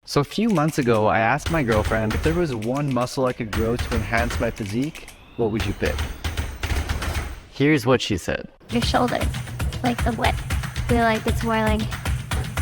So a few months ago, I asked my girlfriend if there was one muscle I could grow to enhance my physique, what would you pick? Here's what she said. Your shoulders, like the width. I feel like it's more like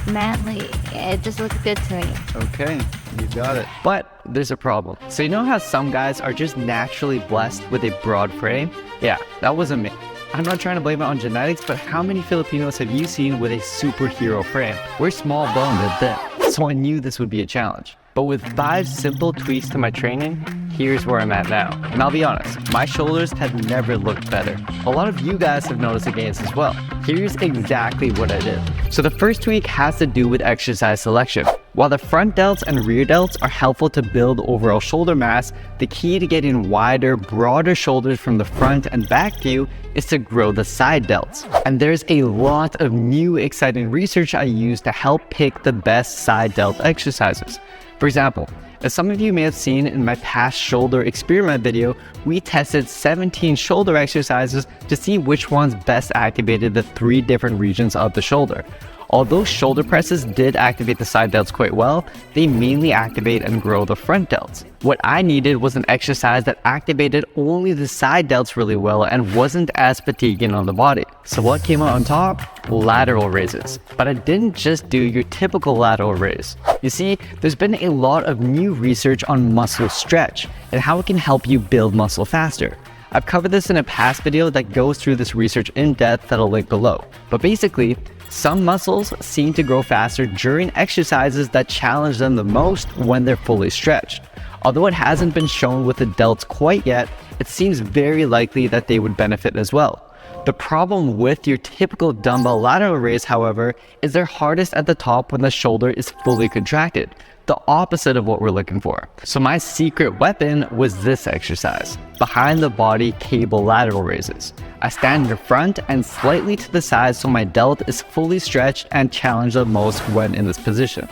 manly. It just looks good to me. Okay, you got it. But there's a problem. So you know how some guys are just naturally blessed with a broad frame? Yeah, that wasn't me. I'm not trying to blame it on genetics, but how many Filipinos have you seen with a superhero frame? We're small boned at that. So I knew this would be a challenge. But with 5 simple tweaks to my training, here's where I'm at now. And I'll be honest, my shoulders have never looked better. A lot of you guys have noticed the gains as well. Here's exactly what I did. So the first tweak has to do with exercise selection. While the front delts and rear delts are helpful to build overall shoulder mass, the key to getting wider, broader shoulders from the front and back view is to grow the side delts. And there's a lot of new exciting research I use to help pick the best side delt exercises. For example, as some of you may have seen in my past shoulder experiment video, we tested 17 shoulder exercises to see which ones best activated the 3 different regions of the shoulder. Although shoulder presses did activate the side delts quite well, they mainly activate and grow the front delts. What I needed was an exercise that activated only the side delts really well and wasn't as fatiguing on the body. So what came out on top? Lateral raises. But I didn't just do your typical lateral raise. You see, there's been a lot of new research on muscle stretch and how it can help you build muscle faster. I've covered this in a past video that goes through this research in depth that I'll link below. But basically, some muscles seem to grow faster during exercises that challenge them the most when they're fully stretched. Although it hasn't been shown with the delts quite yet, it seems very likely that they would benefit as well. The problem with your typical dumbbell lateral raise, however, is they're hardest at the top when the shoulder is fully contracted, the opposite of what we're looking for. So my secret weapon was this exercise, behind the body cable lateral raises. I stand in front and slightly to the side so my delt is fully stretched and challenged the most when in this position.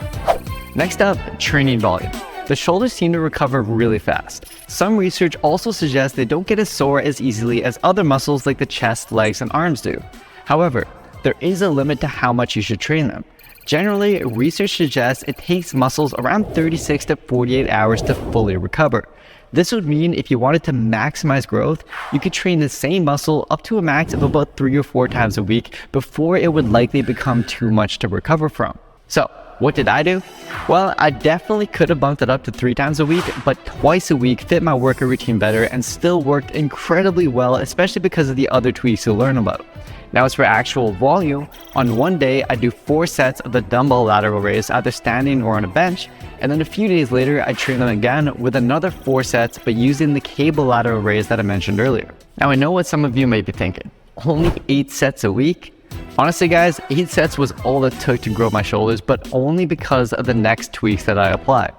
Next up, training volume. The shoulders seem to recover really fast. Some research also suggests they don't get as sore as easily as other muscles like the chest, legs, and arms do. However, there is a limit to how much you should train them. Generally, research suggests it takes muscles around 36 to 48 hours to fully recover. This would mean if you wanted to maximize growth, you could train the same muscle up to a max of about 3 or 4 times a week before it would likely become too much to recover from. So, what did I do? Well, I definitely could have bumped it up to 3 times a week, but twice a week fit my workout routine better and still worked incredibly well, especially because of the other tweaks you'll learn about. Now as for actual volume, on one day I do 4 sets of the dumbbell lateral raise either standing or on a bench, and then a few days later I train them again with another 4 sets but using the cable lateral raise that I mentioned earlier. Now I know what some of you may be thinking, only 8 sets a week? Honestly guys, 8 sets was all it took to grow my shoulders, but only because of the next tweaks that I applied.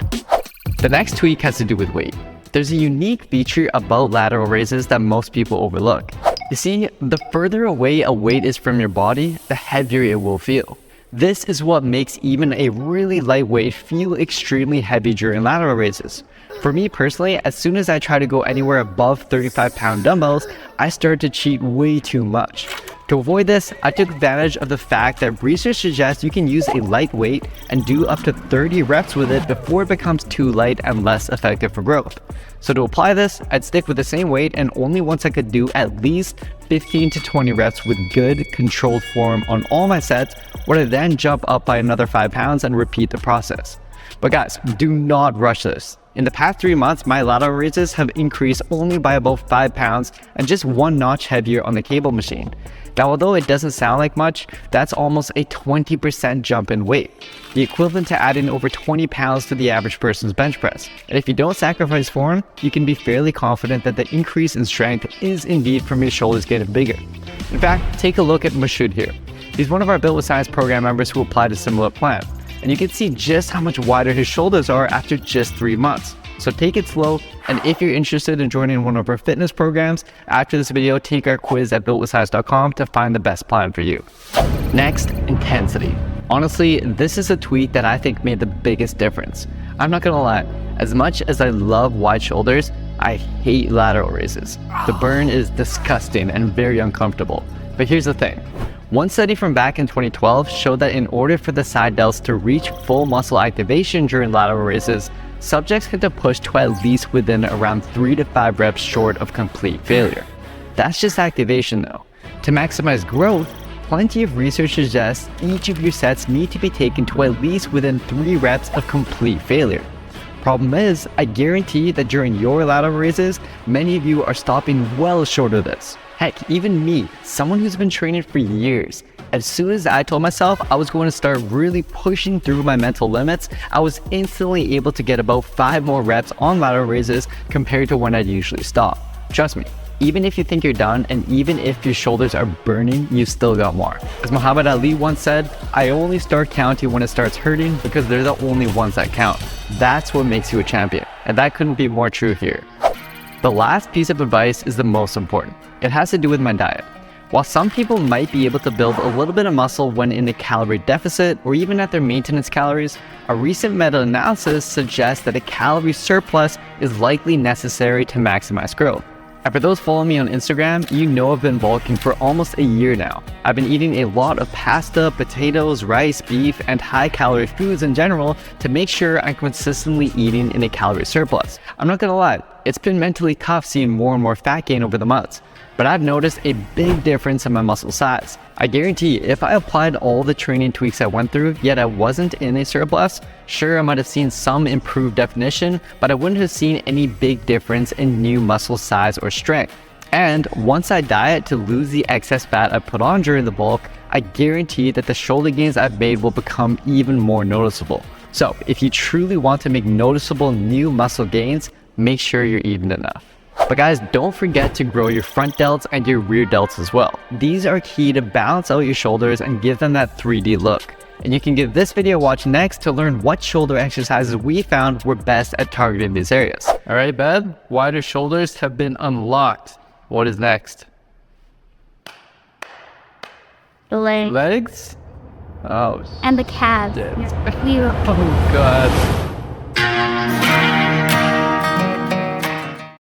The next tweak has to do with weight. There's a unique feature about lateral raises that most people overlook. You see, the further away a weight is from your body, the heavier it will feel. This is what makes even a really light weight feel extremely heavy during lateral raises. For me personally, as soon as I try to go anywhere above 35-pound dumbbells, I start to cheat way too much. To avoid this, I took advantage of the fact that research suggests you can use a light weight and do up to 30 reps with it before it becomes too light and less effective for growth. So to apply this, I'd stick with the same weight and only once I could do at least 15 to 20 reps with good controlled form on all my sets, would I then jump up by another 5 pounds and repeat the process. But guys, do not rush this. In the past 3 months, my lateral raises have increased only by about 5 pounds and just 1 notch heavier on the cable machine. Now, although it doesn't sound like much, that's almost a 20% jump in weight, the equivalent to adding over 20 pounds to the average person's bench press. And if you don't sacrifice form, you can be fairly confident that the increase in strength is indeed from your shoulders getting bigger. In fact, take a look at Mashud here. He's one of our Built with Science program members who applied a similar plan. And you can see just how much wider his shoulders are after just 3 months. So take it slow, and if you're interested in joining one of our fitness programs, after this video, take our quiz at builtwithsize.com to find the best plan for you. Next, intensity. Honestly, this is a tweak that I think made the biggest difference. I'm not gonna lie, as much as I love wide shoulders, I hate lateral raises. The burn is disgusting and very uncomfortable. But here's the thing. One study from back in 2012 showed that in order for the side delts to reach full muscle activation during lateral raises, subjects had to push to at least within around 3 to 5 reps short of complete failure. That's just activation though. To maximize growth, plenty of research suggests each of your sets need to be taken to at least within 3 reps of complete failure. Problem is, I guarantee that during your lateral raises, many of you are stopping well short of this. Heck, even me, someone who's been training for years, as soon as I told myself I was going to start really pushing through my mental limits, I was instantly able to get about 5 more reps on lateral raises compared to when I'd usually stop. Trust me, even if you think you're done and even if your shoulders are burning, you still got more. As Muhammad Ali once said, I only start counting when it starts hurting because they're the only ones that count. That's what makes you a champion, and that couldn't be more true here. The last piece of advice is the most important. It has to do with my diet. While some people might be able to build a little bit of muscle when in a calorie deficit or even at their maintenance calories, a recent meta-analysis suggests that a calorie surplus is likely necessary to maximize growth. And for those following me on Instagram, you know I've been bulking for almost a year now. I've been eating a lot of pasta, potatoes, rice, beef, and high-calorie foods in general to make sure I'm consistently eating in a calorie surplus. I'm not gonna lie, it's been mentally tough seeing more and more fat gain over the months, but I've noticed a big difference in my muscle size. I guarantee if I applied all the training tweaks I went through, yet I wasn't in a surplus, sure I might have seen some improved definition, but I wouldn't have seen any big difference in new muscle size or strength. And once I diet to lose the excess fat I put on during the bulk, I guarantee that the shoulder gains I've made will become even more noticeable. So if you truly want to make noticeable new muscle gains, make sure you're eating enough. But guys, don't forget to grow your front delts and your rear delts as well. These are key to balance out your shoulders and give them that 3D look. And you can give this video a watch next to learn what shoulder exercises we found were best at targeting these areas. All right, Beb, wider shoulders have been unlocked. What is next? The legs. Legs? Oh, And the calves. shit. We were Oh God.